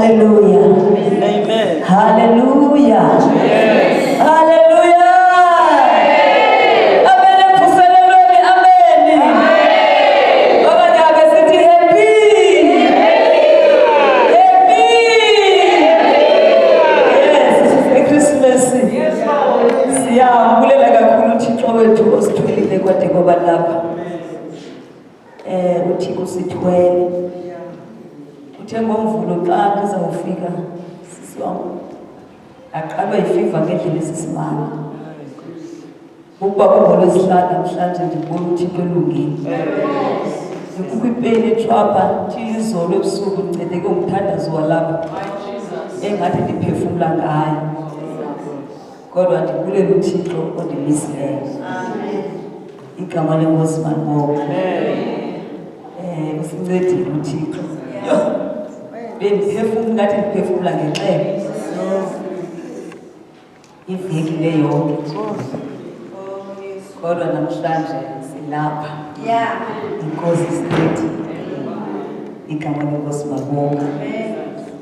Hallelujah. Amen. Hallelujah. Yes. Hallelujah. Amen. Emvuselelweni, amen. Okanye ake sithi happy. Happy. Yes, Christmas. Siyabulela kakhulu uThixo wethu osithwelile kwade ngoba lapha. uThixo sithwele. Uthe ngomvulo xa ndizawufika sisi wam aqalwa yifiva ngendlela esisimanga. Ukuba kungolwesihlanu namhlanje ndibona uThixo elungile. Kukho ipeni etshwapha izolo ebusuku ndicedeke umthandazo walapha engathi ndiphefumla ngayo. Kodwa ndibulela uThixo ondimisileyo. Igama lenkosi manibonga. Usincedile uThixo. Bendiphefumla ngathi ndiphefumla ngenxeba. Iveki le yonke. Kodwa namhlanje silapha. Inkosi isincedile. Igama lenkosi manibonga.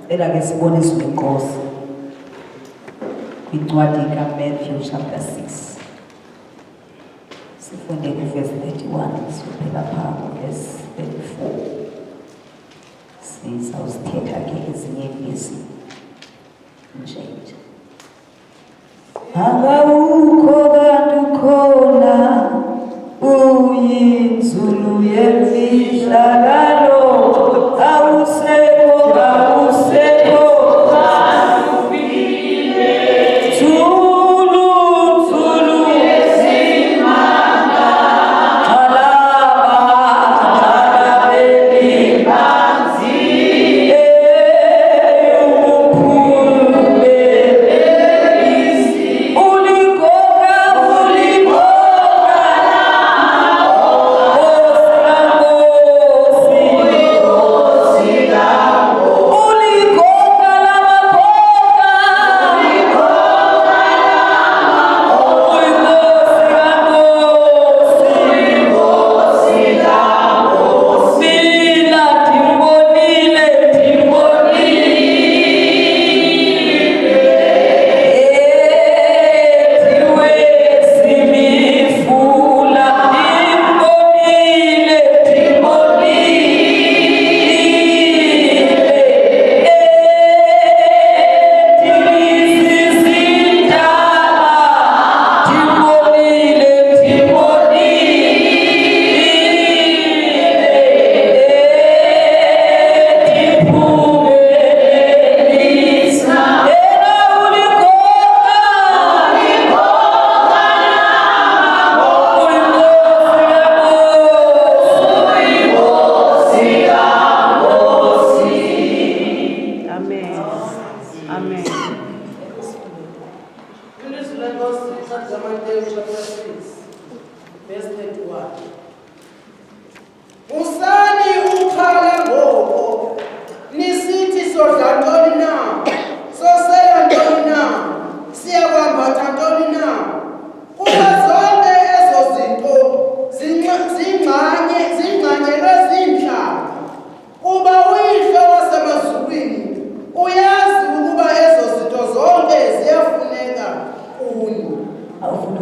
Ke sibonise inkosi. Kwincwadi kaMatthew chapter 6. Sifunde verse 31 siphela phaa verse 34. Sizawuzithetha ke ezinye izwi nje. Angawukho kanti khona uyinzulu yemfihlakalo awusekho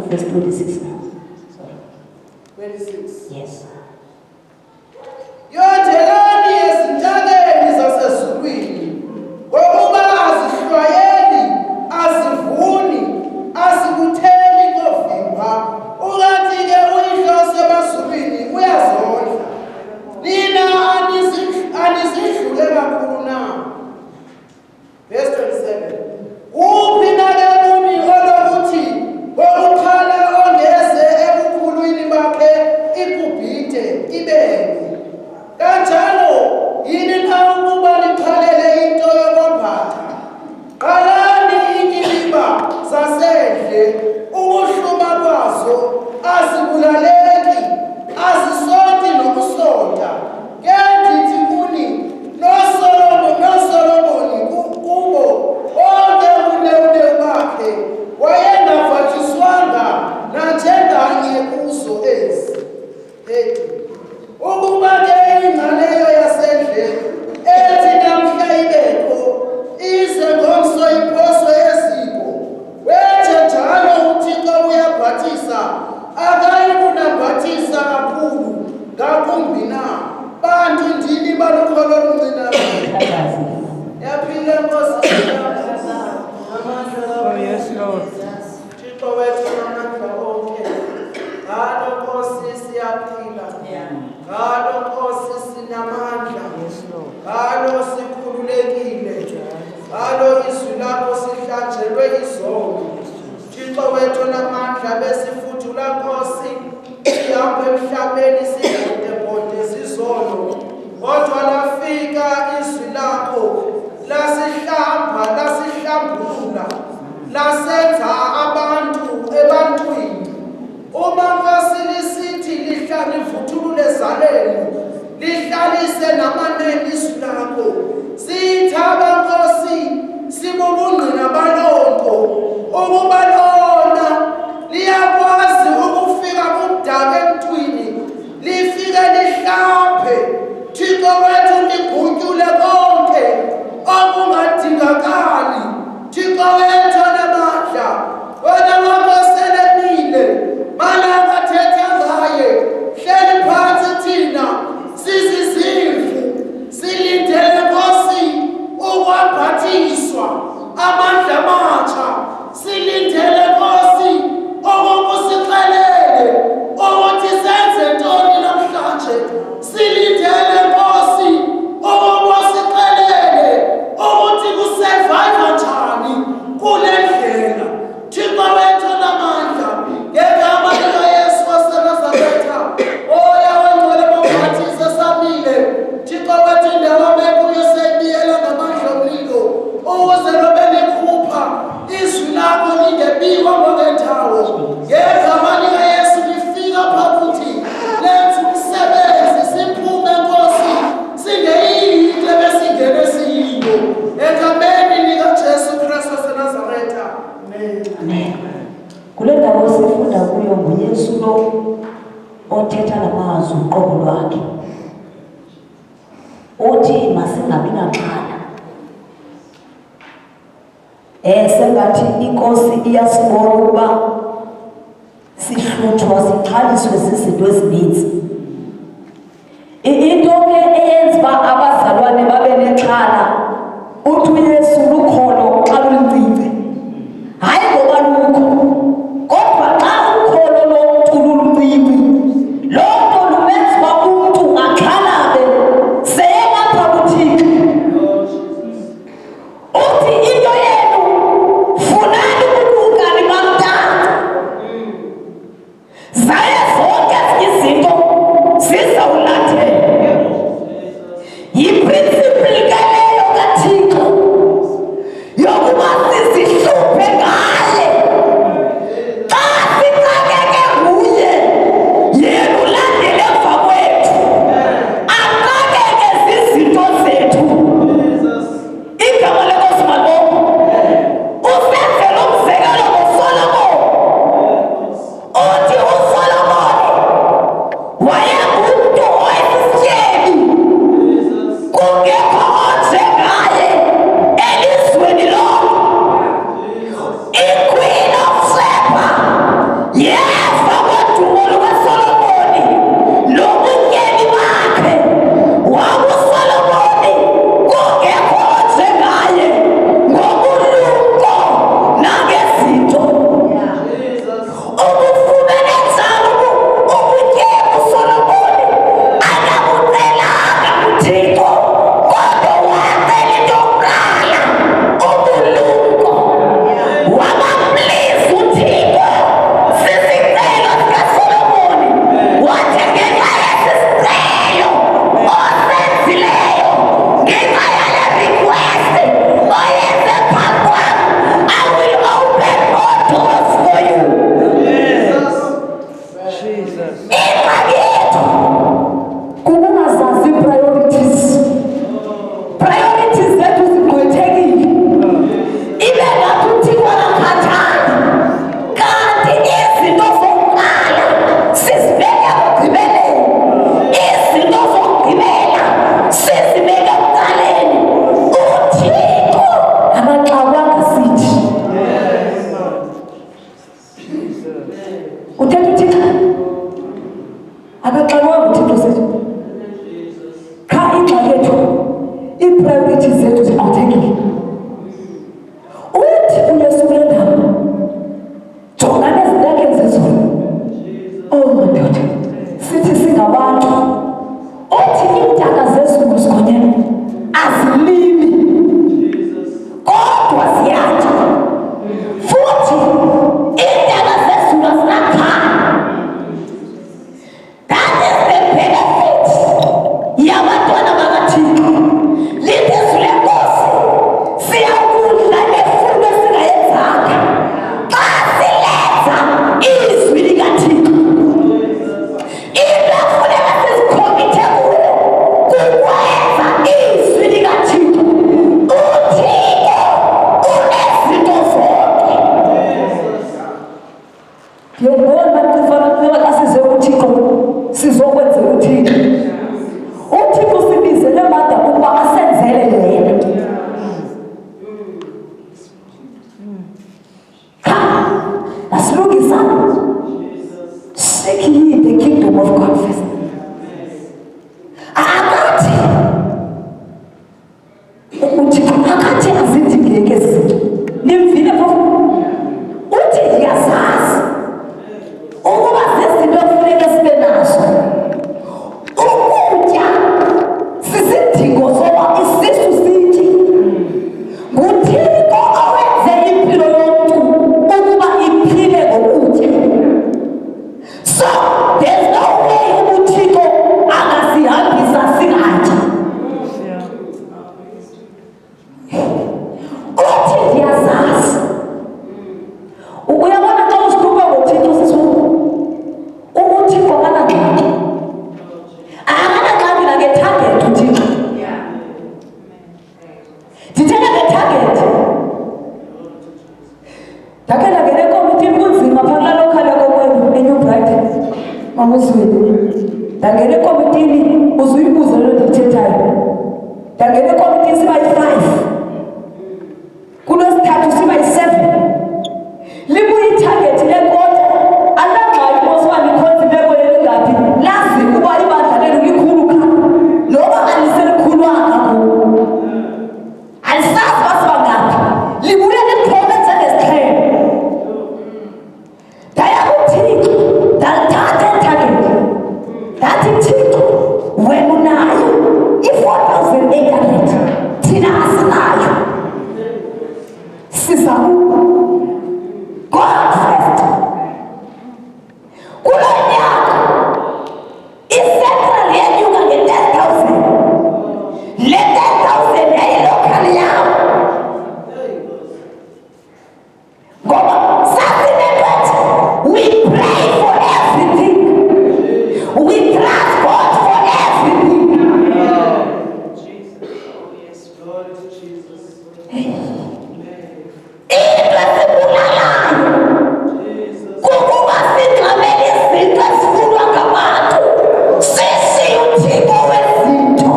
verse 26 now. Sorry. 26. Yes. Oh, yes, Lord. Thixo wethu namandla onke, ngalo Nkosi siyaphila, ngalo Nkosi sinamandla, Yes, Lord. ngalo sikhululekile, ngalo izwi lakho sihlatshelwe izono. Thixo wethu namandla besifuthula Nkosi, sihambe emhlabeni sibhode zizono, kodwa lafika izwi lakho lasihlamba lasihlambulula lasenza abantu ebantwini. Uma Nkosi lisithi livuthulule ezaleni, lihlalise namanene izwi lakho, siyithaba Nkosi sibubungqina balonto ukuba lona liyakwazi ukufika kudaka emntwini, lifike lihlambe. Thixo wethu ligutyule konke okungadingakali. Thixo wethu namandla, wena wakoselemile malanga thetha ngaye, hleli phansi thina sizizimvu silindele Nkosi ukwambathiswa amandla amatsha, silindele Nkosi okokusixelele ukuthi senze ntoni namhlanje, silindele Nkosi okokusixelele ukuthi kusurvive njani kule ndlela. Thixo wethu namandla, ngegama likaYesu waseNazaretha, oya wengcwele bomphathise samile. Thixo wethu indawo abekuyo seyibiyela ngamandla omlilo, ukuze lobe likhupha izwi lakho lingebikwa ngokwendawo. Ngegama likaYesu lifika phakuthi lenze umsebenzi, siphume Nkosi singeyile besingene siyilo, egameni likaJesu Kristu waseNazaretha. Amen. Kule ndawo sifunda kuyo nguYesu lo othetha namazwi uqobo lwakhe. Uthi masingabi naxhala. Sengathi iNkosi iyasibona ukuba sihluthwa sixhaliswe zizinto ezininzi. Into ke eyenza uba abazalwane babe nexhala, uthi uYesu lukholo xa lulincinci. Hayi ngoba lukho, kodwa xa ukholo lomntu luluncinci, loo nto lumenza uba umntu axhalabe seyelapha kuThixo. Uthi into yenu funani ubulungane bamthatha, zaye zonke ezinye izinto zizawulandela. Yiprinsipili ke leyo kaThixo. ndiyazazi. Uyabona xa usikhupha ngoThixo sisibuku, uThixo akanangxaki. Akanangxaki nange-target uThixo. Ndithetha nge-target. Ndakhe ndangena ekomitini kunzima phaa kulaa lokhal yakokwenu eNew Brighton, mamuzweni. Ndangena ekomitini, uzuyibuze loo nto ndiyithethayo. Ndangena ekomitini siba yi-5, kulwesithathu siba yi-7. Libuye itarget lekota, anangxaki mosiba nikhonza imeko yelingaphi, lazi ukuba ibandla lenu likhulu kha noba aliselikhulwanga ngoku. Alisazi basiba ngaphi, libuye likhonze ngesiqhelo. Ndaya kuThixo, ndalithatha itarget. Ndathi Thixo, wena unayo i-4,800, thina asinayo. Siza God first. Kulo nyaka i-Central yenyuka nge-10,000. Le 10,000 yayilokhal yam. Ngoba sasinentothi, we pray for everything. We trust God for everything. Into esibulalayo kukuba sigxamele izinto ezifunwa ngabantu, sishiye uThixo wezinto.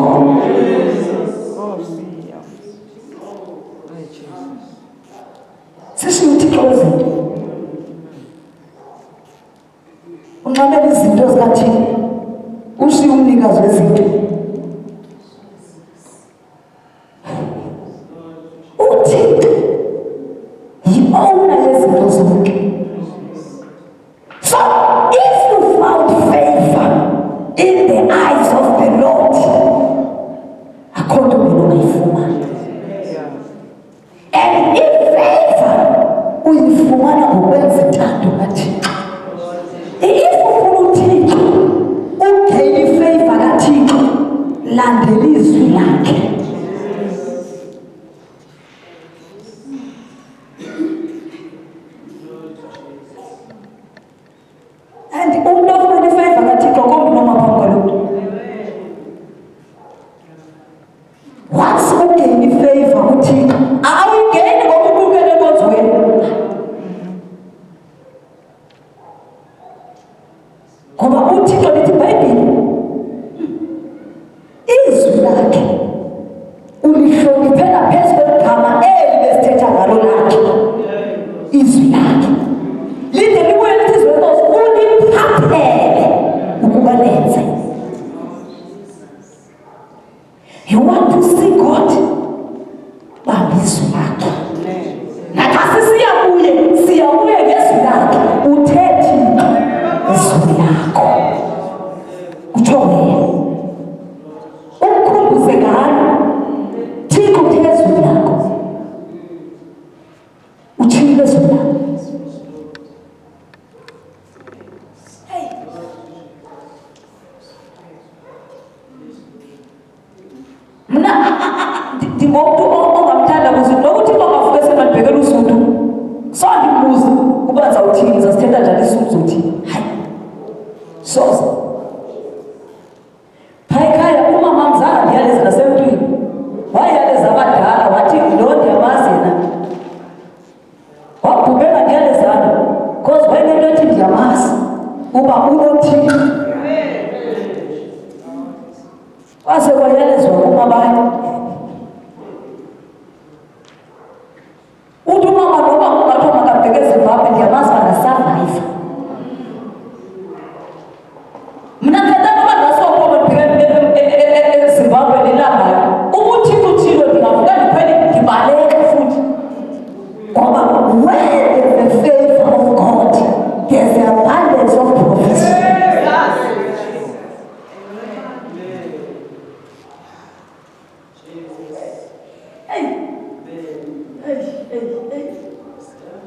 Sishiye uThixo wezinto. Unxamele izinto zikaThixo, ushiye umnikazi wezinto. uThixo yi-owner yezinto zonke. So if you found favor in the eyes of the Lord, akho nto wena ungayifumana. And if favor uyifumana ngokwenza intando kaThixo. If ufuna uThixo ugeyine ifavor kaThixo, landela izwi lakhe. And umntu ofumana ifavor kaThixo komnoma phambi kwaloo. Once ugeyine ifavor kuThixo, awuyigeyini ngoba ubukele enkonzweni. Ngoba uThixo lithi iBhayibhile, izwi lakhe ulihloniphela phezu kwegama eli besithetha ngalo lakhe. Izwi lakhe lide libuye lithi izwi lenkosi uliphaphele ukuba lenze. You want to see God? Bamba izwi lakhe. Naxa sisiya kuye, siya kuye ngezwi lakhe. Uthethi izwi lakho. Utsho yena. Umkhumbuze ngalo. Thixo uthe izwi lakho. Utshilo izwi lakho. Mna ndingomntu ongamthanda kuze nokuthi bangavuka esenandibhekela usutu. So ndimbuze uba ndizawuthini, ndizasithetha njani isiZulu uzothini. Hayi. Soze. Phaa ekhaya umama mzange ndiyaleza nasemntwini. Wayaleza abadala wathi lo ndiyamazi yena. Wabhubela ndiyalezana because wayinento ethi ndiyamazi uba unothini. Kwase kwayelezwa kumabanye. Uthi umama noba kungathiwa makabheke eZimbabwe ndiyamazi bangasurvive. Mna ndithetha noba ndingasophuma ndibheke eZimbabwe ndilambayo. UThixo uthilo ndingavuka ndikhwele ndibaleke futhi. Ngoba where there's the favor of God, there's the abundance of prophecy.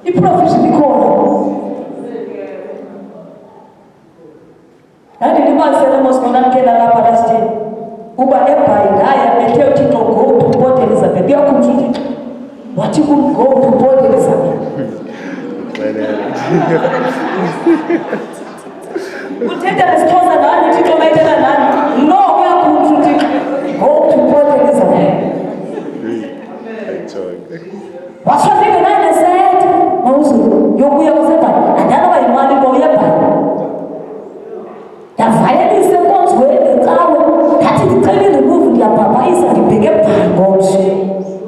Iprofecy likhona. Ndandilibalisele mosibona ndikela lapha lastini uba eBhayi ndaya bethe uThixo go to Port Elizabeth. Uyakhumbula uThixo? What you could go to board exam. Uthetha lesixhosa nani uthixo bayithetha nani no kuyakhulu go to board exam. Wasifike naye nesethi mawuzulu yokuya kusebhali andanoba yimali ngoyebhali ndavayelisa enkonzweni ncawe ndathi ndicelile muvu ndiyabhabhayisa ndibheke ebhali ngomso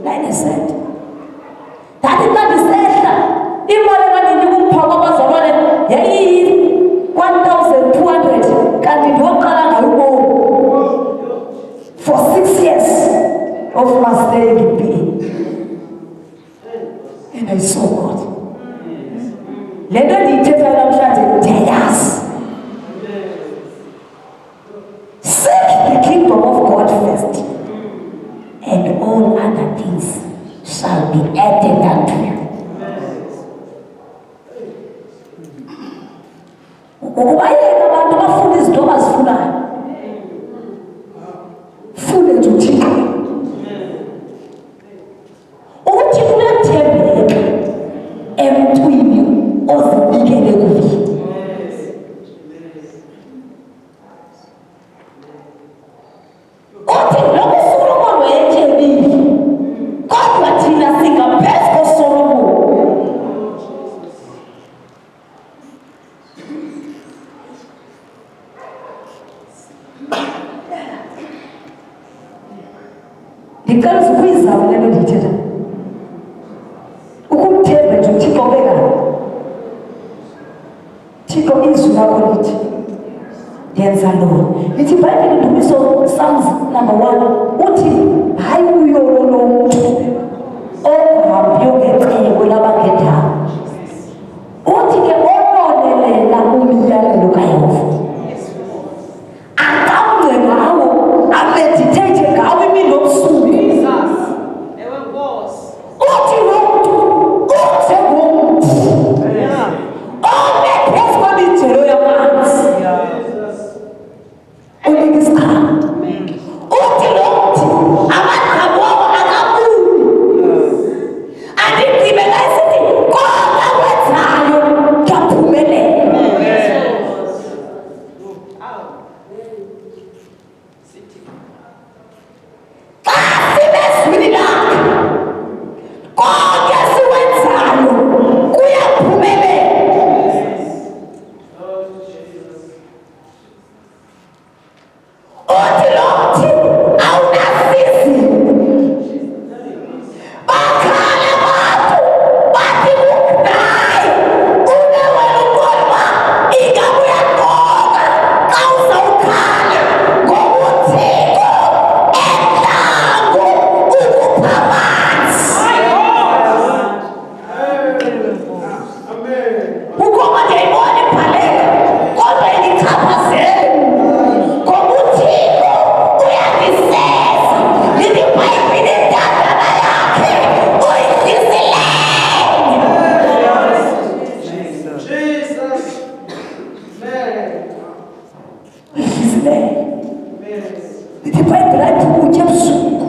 naye nesethi ndathi xa ndisehla imali ekandinika umpha kwabazalwane yayiyi-1,200 kanti ndiyoqala ngayo ubomi for 6 years of my staying in BA. And I saw God. Le nto ndiyithetha namhlanje ndiyayazi. Seek the kingdom of God first, and all other things shall be added unto you. Ubayeka abantu bafuna izinto abazifunayo. Fune nje uThixo. UThixo uyathembeka emntwini ozinikele kuye. Uthi lokhu uSolomon wayetshebile kodwa thina singaphezu koSolomon. Ndicela ukuyizama le nto ndiyithetha. Ukumthemba nje uThixo bekani. Thixo izwi lakho lithi yenza lo. Lithi iBhayibhile indumiso Psalms number 1 uthi hayi uyolo lomuntu ohambiyo ngecebo labangedala. Uthi ke ononelela umyalelo kaYehova. Akamnce ngawo ameditate ngawo imini nobusuku. Uthi lo muntu uze ngomuntu phezu kwamijelo yamanzi unika isikhathi. Uthi lo muntu amagqabi wabo akabuli andigqibela esithi konke akwenzayo kuyaphumelela. Xa sibezwini lakhe konke sikwenzayo kuyaphumelela. Uthi lo muntu awunasizi. Bakhala abantu bathi kunaye unewena ukolwa ingabe uyagqoka xa uzawukhala ngobuthiko entlango ukupha amanzi. Ukuba ndiyayibona ibhaleka kodwa indichaphazele ngobuthiko uyandiseza. Lithi iBhayibhile intandana yakhe uyidlisileyo. Uyidlisileyo. Lithi iBhayibhile athi utye ebusuku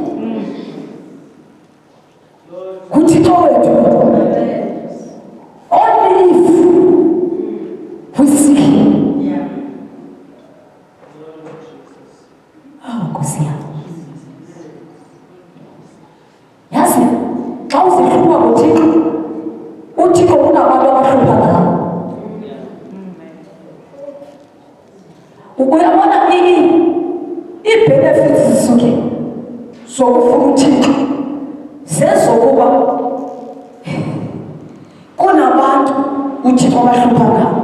nguThixo wethu. Only if we seek him. Nkosi yami. Yazi xa uzihlupha nguThixo, uThixo unabantu abahlupha ngawo. Uyabona ii-benefits zisuke zokufuna uThixo zezokuba kunabantu uThixo abahlupha ngawo.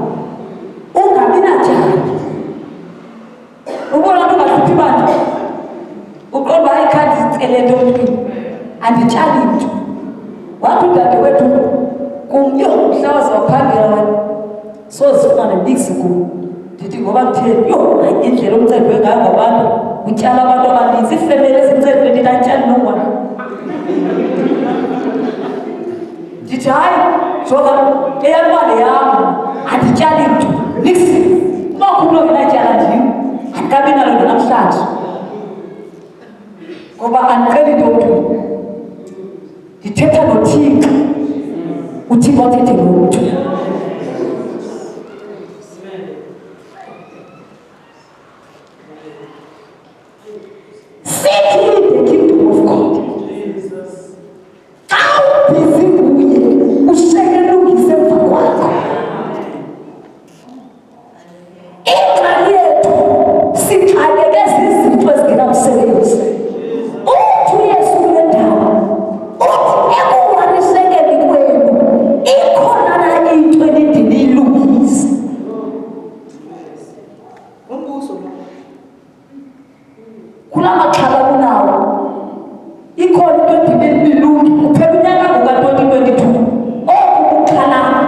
Ungabi najali. Ubona ungahluphi bantu. Uqoba ikhadi zicele nto emntwini. Anditshali mntu. Wathi udadewethu kumnyo mhla wazawuphangela wena sozifuna nebiksi kum. Ndithi ngoba kutheni hayi indlela omcedwe ngayo ngabantu utyala abantu abaninzi ifemeli ezimcedwe ndithi andityali nongwana. Ndithi hayi jonga eyamali yam andityali mntu niksi uba khulu ongenatyala ndim andikabi nalo nto namhlanje ngoba andiqeli nto mntu. ndithetha noThixo, uThixo athethe nomntu. Seek ye the kingdom of God. Xa ubhizi kuye ushekelungise emva kwakho. Ingxaki yethu sixakeke zizinto ezingenamsebenzi. Uthi uYesu kule ndawo uthi ekuwanisekeni kwenu ikhona na into enide niyilungise. Umbuzo lo. Kula maxhala kunawo ikhona into endide nilungi kuphela unyaka ngoka-2022 oku kuxhalana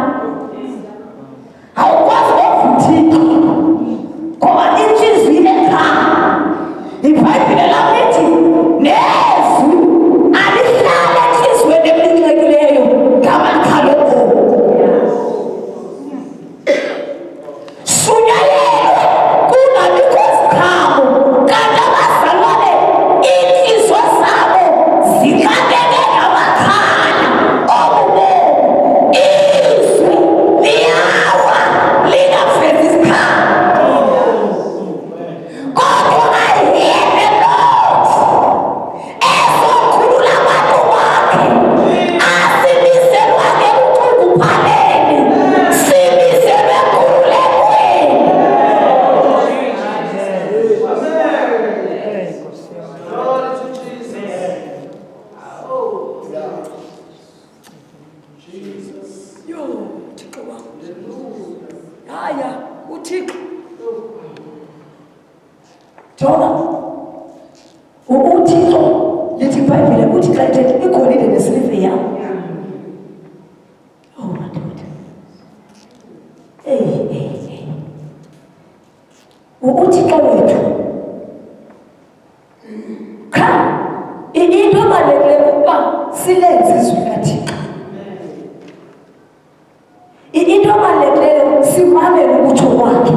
awukwazi ukuvuthika ngoba intliziyo ekhaya ibhayibhile lam lithi nezwi alihlala entliziyweni eminxekileyo ngamaxhala obomi. Shunyayelwe kungabikho ziqhamo kanti abazalwane iintliziyo zabo zikhateke ngamakhala obubomi. Izwi liyawa lingavezi isiqhamo. Kodwa ayiyeke Lord ezokhulula abantu bakhe. Asimiselwa ngemcunguphaleni, simiselwe enkululekweni. Glory to Jesus. Jesus. Yo, Thixo wam. Haya, uThixo. Jonga. uThixo lithi iBhayibhile uthi xa ithetha igolide nesiliva yam. Oh madoda. uThixo wethu. Cha, into ebalulekileyo kukuba silenze izwi likaThixo. Into ebalulekileyo simamele ukutsho kwakhe.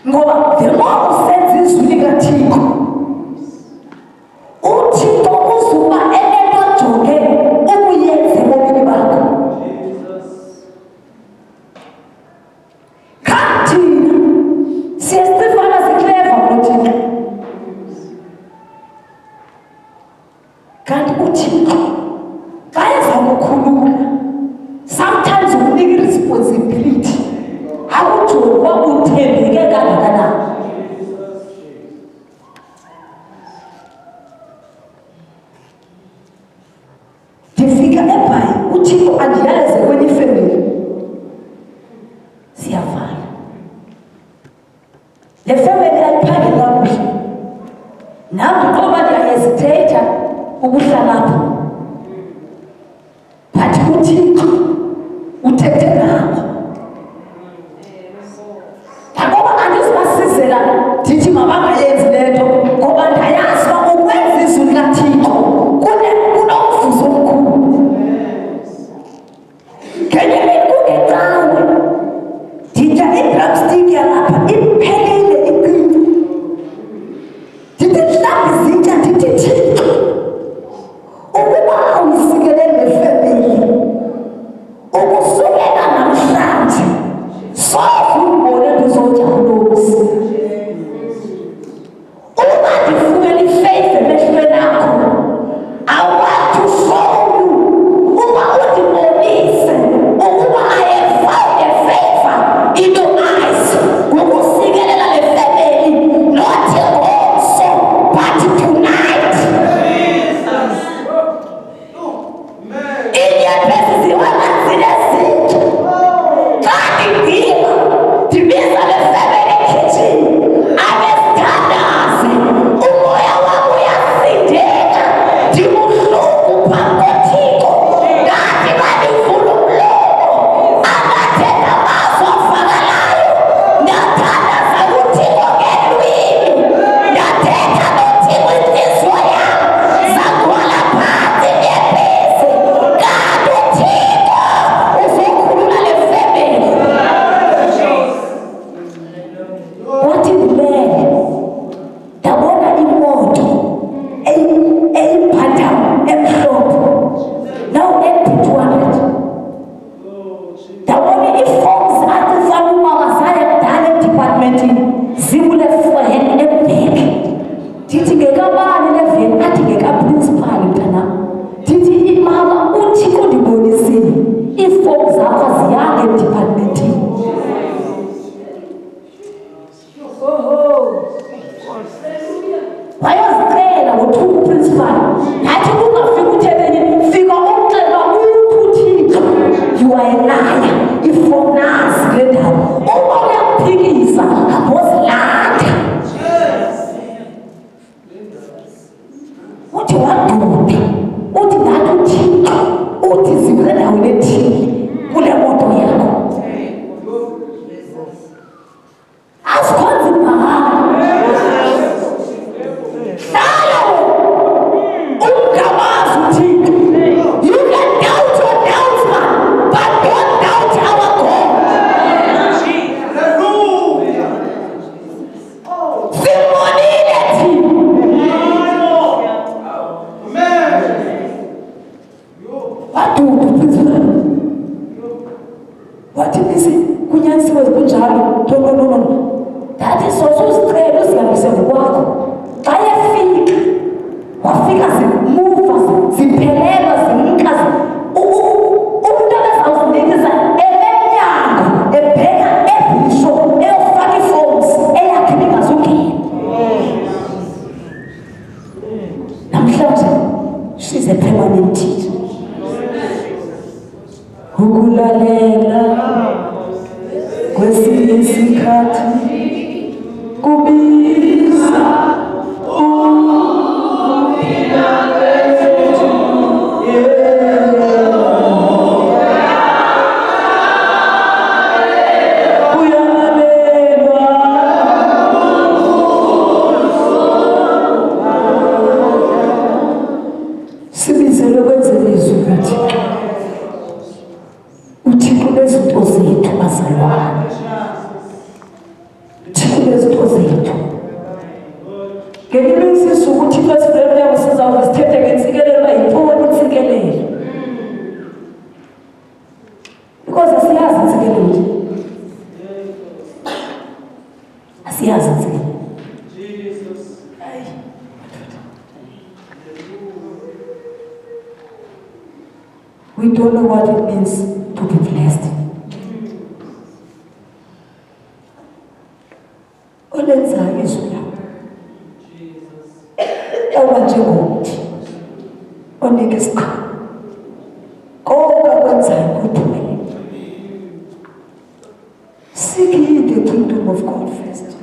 Ngoba the more usenza izwi likaThixo, uThixo uzuba enento ajonge ukuyenza ebomini bakho. Kanti siyasifana sikleva ngoThixo. Kanti uThixo xa eza kukhulula sometimes unika i-responsibility awujongi uba uthembeke kangakanani. Ndifika eBhayi uThixo andiyaleze kwenye ifemeli siyavala. Le family ayiphangeli kakuhle. Nam ndiqoba ndiyahesiteyitha ukuhlala apho. But uThixo uthethe nabo. Ngoba andizibasizela ndithi mabangayenzi le nto ngoba ndayazi uba ukwenza izwi likaThixo kunomvuzo omkhulu. Ngenye imini kungecawe nditya i-drumstick yalapha iphelile iqini. Ndithi mhlawumbi zitya ndithi Thixo ukuba awusikelele le family ukuthi zikule ndaweni ethile kule moto yakho. Asikhonzi mahala. Nayo ungamazi uThixo. You can doubt your doubter, but don't doubt our God. Simonile thina. Waduka phezulu. Wathi bese kunyanisiwe kunjalo. No. That is also sicelo siyabise ngokwakho. Xa yefika wafika zimuva ziphelelwa zimka umuntu abezawuzinikeza emenyango ebheka ebhisho eyofaka iforms eyakhe bengazungena. Namhlanje she's a permanent teacher. Ukulalela kwesinye isikhathi kubiza ukuphila kwethu. Uyalalelwa sibizelwe kwenzele izwi kaThixo. uThixo bezinto zethu bazalwane. uThixo bezinto zethu. Ngelinye isizwe uThixo esivele usizawuve sithethe ngentsikelelo yintoni intsikelelo. Because asiyazi intsikelelo nje. Asiyazi intsikelelo. We don't know what it means to be blessed. Olenzayo izwi lakho. Njengokuthi onika isiqhamo konke akwenzayo kuphumelele. Seek ye the kingdom of God first,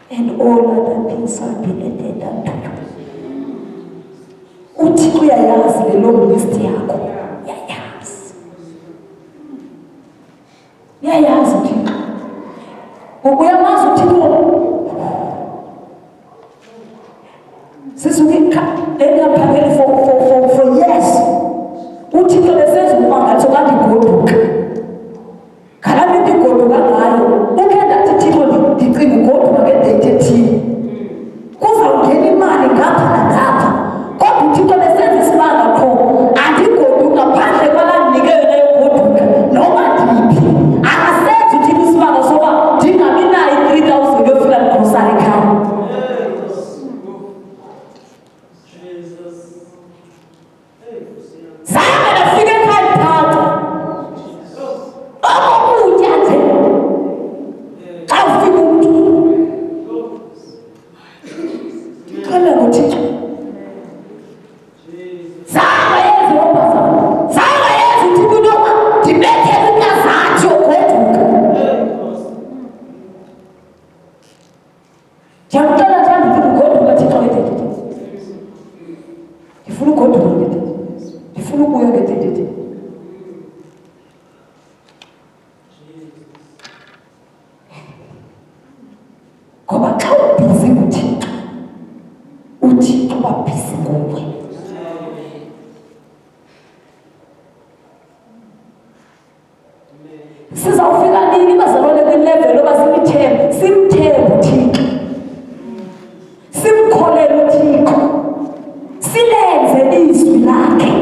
and all other things shall be added unto you. uThixo uyayazi le long list yakho. Uyayazi uThixo. Uyamazi uThixo. Sisukika engaphakeli for years. uThixo besenza umangathi kanti goduka. Khalami ndigoduka ngayo. Ukhe ndathi Thixo ndicinga ugoduka ngedate ethile. Kuzawungena imali ngapha nangapha. Kodwa uThixo besenza isimanga kho. Andigoduka phandle kwalandinikele leyo goduka. Noma ndiphi. Akasenzi uThixo isimanga soba ndingabi nayo 3,000 yofika grocery ekhaya. Sizawufika nini bazalwane kwilevel oba simthembe uThixo, simkholele uThixo, silenze izwi lakhe.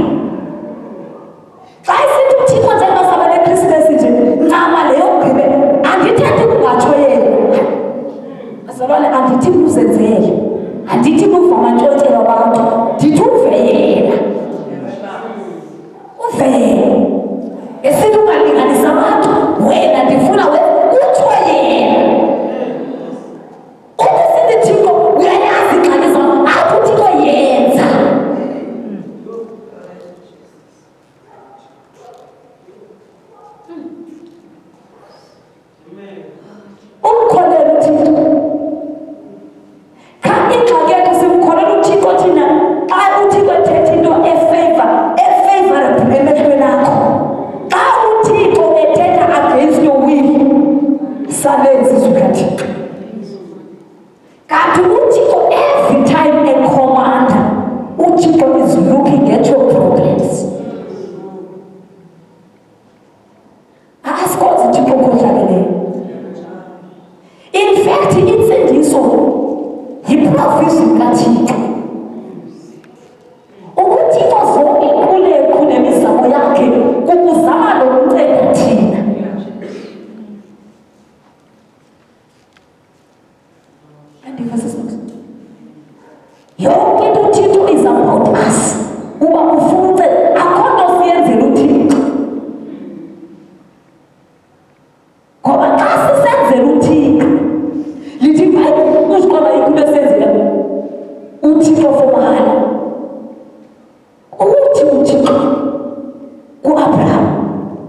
uThixo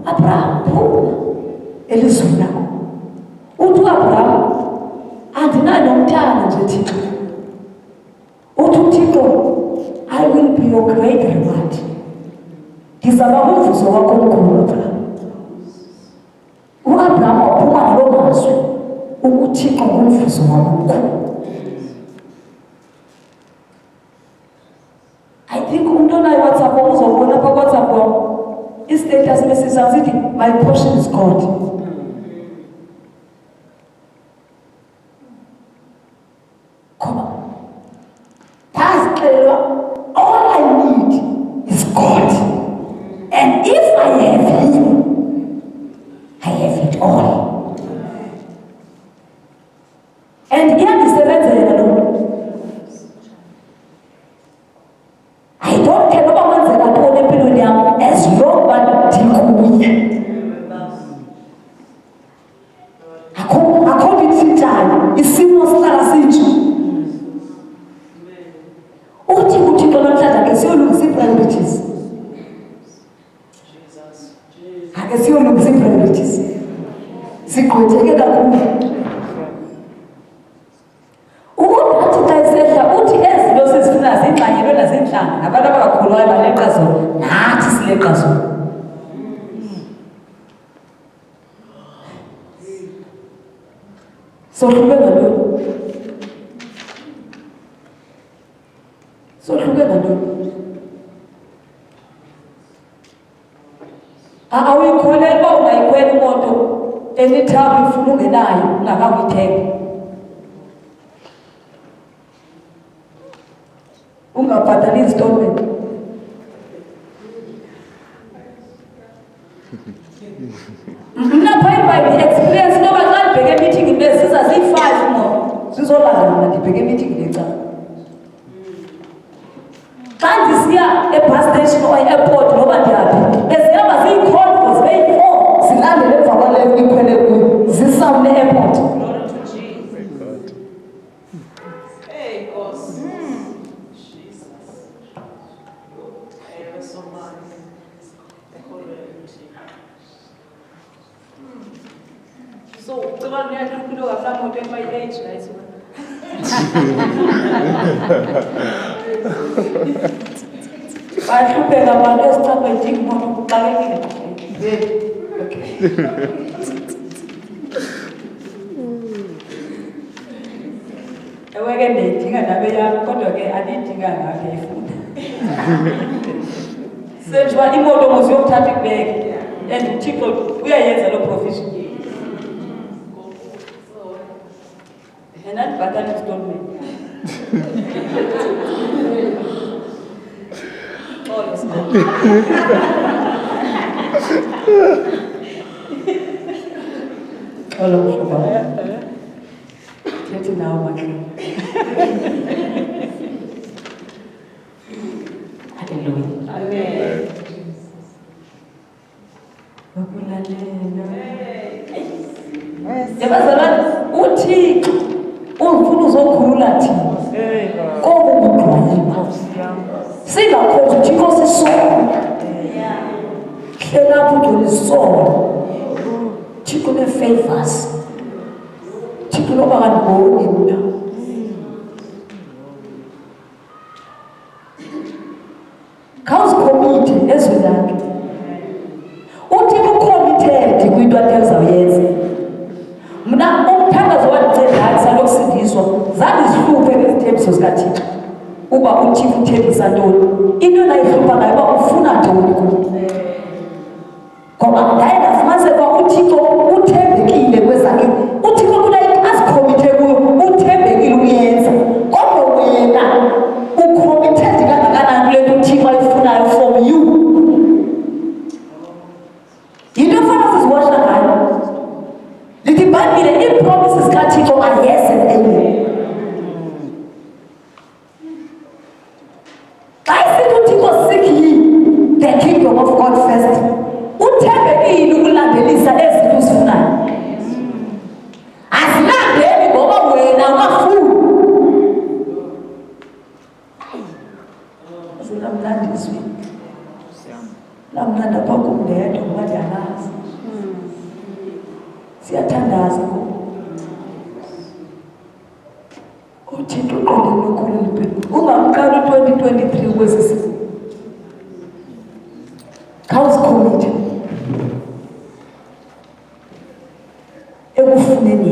Abraham phuma elizweni lakho. Uthi Abraham andinanomntana nje Thixo. Uthi uThixo I will be your great reward. Ngizaba umvuzo wakho omkhulu Abraham. U-Abraham waphuma nalo mazwi uThixo ngumvuzo wakho omkhulu. I think umuntu onayo WhatsApp uzobona pa WhatsApp i-status message asithi my portion is God. Come on. All I need is God. And if I have Him, I have it all. And here is the I don't care about ones that are born as long as according to time, it's simple as priorities. Akasiolungisa priorities. Sikhwetheke kakhulu. Ukuthi tayisehla uthi ezinto sesifuna zingxanyelwe nasenhlanga nabantu abakhulwayo baleqa zona nathi sileqa zona. Sohluke ngalo. Awuyikholelwa ungayikhwela imoto enithabi ifuna ungenayo ungakawuyithenga. Ungabhadali installment. Mna by the experience noba xa ndibheke meeting besiza ziyi-5 mo zizolala mna ndibheke meeting leca. Xa ndisiya e-bus station or e-airport noba ndiyaphi bezihamba ziyi-convo zibeyi-4 zilandele emva kwaleyo ikhwele kuyo zisawule e-airport. So, ucaba niyahlukile ngapha moto ema-age right? Bahlupheka abantu esicapha idinga imoto kuxakekile. Okay. Eweke ndiyidinga nabe yami kodwa ke andiyidinga ngakhe ifunda. Senjwa imoto ngoziyokuthatha ikubeke and uThixo uyayenza lo provision. And but that told me. Oh, let's go. Hello, Get it now, Hallelujah. Amen. Yabazalwane uThixo ufuna uzokhulula thina. Kokubugqwalima. Singakhothi uThixo sisona. Hlela budolisona. Thixo ne-favors. Thixo noba kaniboni mna. Khawuzikhomite ezwe lakhe. Uthixo ukhomithed kwinto ade uzawuyenza. Mna umthandazo wandinceda salokusindiswa zange zihluphe ngezithembiso zikaThixo uba uThixo uthembisa ntoni. Into nayihlupha ngayo uba ufuna ntoni kum. Ngoba ndaye ndafumaniseka uba uThixo uthembekile kwezakhe. uThixo kunayithi azikhomite kuyo uthembekile ukuyenza. Kodwa wena ukhomithed kangakanani kule nto uThixo ayifunayo from you. Yinto efana siziwasha ngayo. Lithi ibhayibhile ii-promises kaThixo are yes and amen. Xa isithi uThixo seek ye the kingdom of God first, uthembekile ukulandelisa ezinto uzifunayo. Azilandeli ngoba wena ungafuni. Zinamlandiswe. namnanda pakumndedwa ngoba ndiyalazi siyathandaza uthixo uqonde nokhulu limpilo ungamqali u-2023 kwesi sifo khawuzikhomithe ekufuneni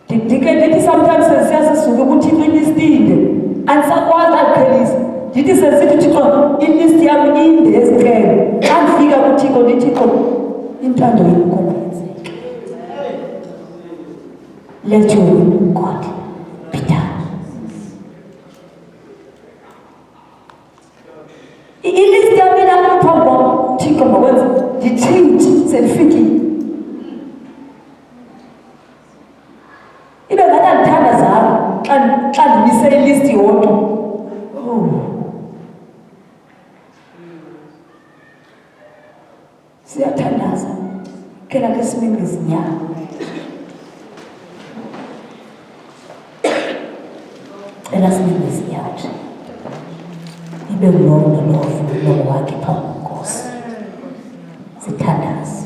yena ndike ndithi sometimes sesiyasisuka ukuthixo ilistinde andisakwazi aqhelisa ndithi sesithi thixo ilisti yam inde ezicelo xa ndifika kuthixo ndithixo intando yenkomo yenzeke let your will God be done. Ilisti yam ilapha phambi kwam thixo makwenza nditshintshe sendifikile ibe ngathi andithandazanga xa ndimise ilisti yodwa siyathandaza kela ke siningi izinyanga cela siningi izinyanga ibe ngulowo nolowo wakhe phambi kwenkosi sithandaza